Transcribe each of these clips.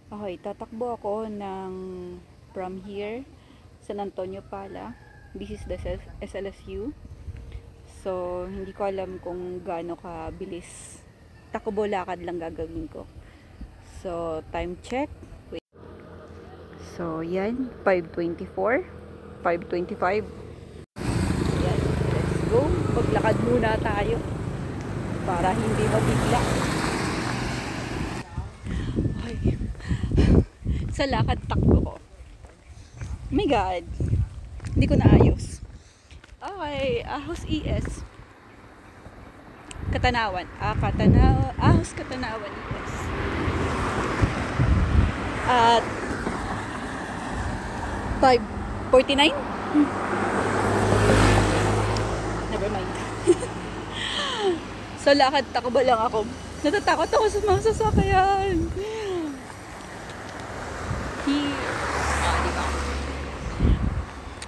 Okay, tatakbo ako from here, San Antonio pala. This is the SLSU. So, hindi ko alam kung gaano kabilis. Takbo lakad lang gagawin ko. So, time check. Wait. So, yan. 5:24. 5:25. Yan. Let's go. Maglakad muna tayo. Para hindi mabigla. Okay. Sa lakad takbo ko. Oh my God. Hindi ko naayos. Okay. Ahos ES. Katanawan. Ahos Katanawan ES. At 5:49? Never mind. Sa lakad takbo lang ako. Natatakot ako sa mga sasakyan. Diba?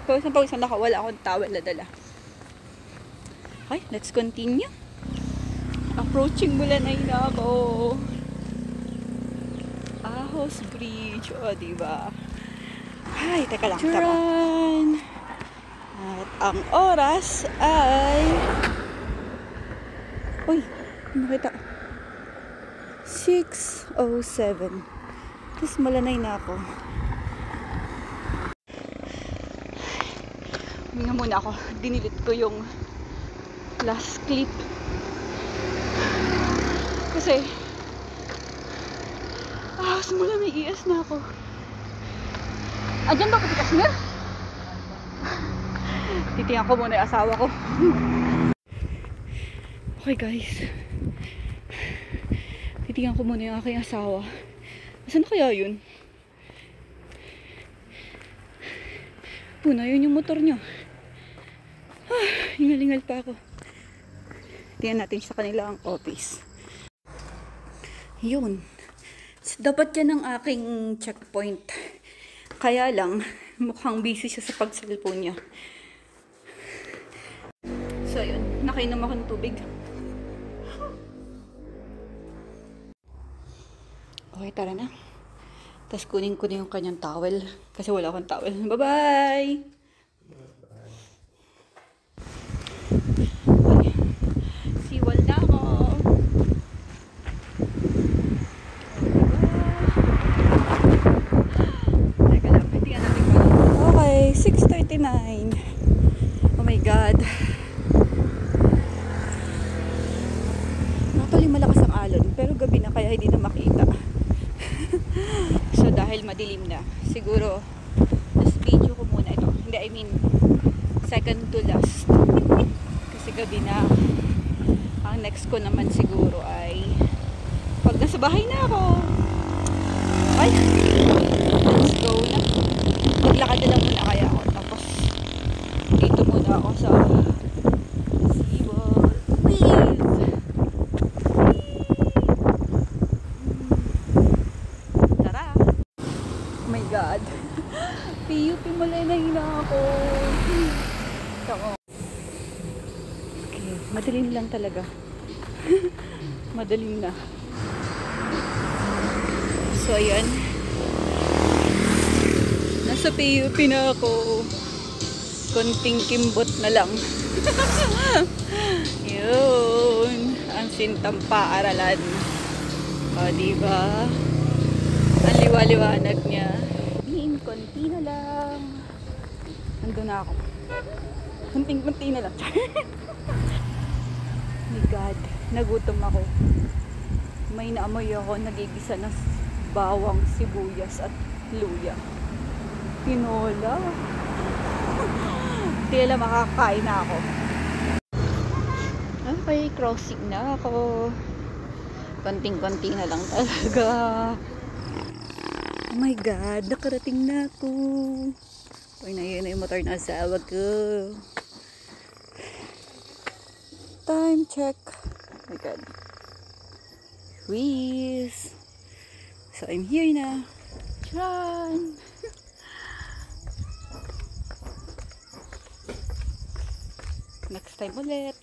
Pawisan ako, wala akong towel na dala. Okay, let's continue. Approaching Mulanay na ako. Ahos Bridge. O, diba? Ay, teka lang. Turan! At ang oras ay... Uy, nakita. 6:07. Tapos Mulanay na ako. Huminga muna ako. Dinilit ko yung last clip. Kasi simula may ES na ako. Diyan ba kasi Kashmir? Titingnan ko muna yung asawa ko. Okay guys. Titingnan ko muna yung aking asawa. Saan na kaya yun? Puna, yun yung motor niya. Hingal-hingal pa ako. Tingnan natin sa kanilang office. Yun. So, dapat yan ang aking checkpoint. Kaya lang, mukhang busy siya sa pag-cellphone niya. So, yun. Nakainom ako ng tubig. Okay, tara na. Tapos kunin ko na yung kanyang towel. Kasi wala akong towel. Bye-bye! Siwal na ako. Teka lang, tingnan natin ko. Okay, 6:39. Oh my God. Actually, malakas ang alon. Pero gabi na kaya hindi na makita. So, dahil madilim na, siguro, mas video ko muna ito. Hindi, I mean, second to last. Kasi gabi na. Ang next ko naman siguro ay pag nasa bahay na ako. Ay, let's go na. Maglakad na lang muna kaya ako. Tapos, dito muna ako sa Seawall. Tara. Oh my God. PUP Mulanay na ako. Tama. Okay, madilim lang talaga. Madilim na. So, ayan. Nasa PUP na ako. Konting kimbot na lang. Yun. Ang sintang paaralan. O, diba? Ang liwa-liwanag niya. Konti na lang. Nandun na ako. Konting-konti na lang. My God. Nagutom ako. May naamoy ako. Nagigisa ng bawang, sibuyas at luya. Tinola. Tila makakain na ako. Okay, crossing na ako. Konting-konti na lang talaga. Oh my God, nakarating na ako. Uy, na yun na yung motor na asawa ko. Time check. Oh my God. Whiz. So, I'm here na. Tran! Next time ulit.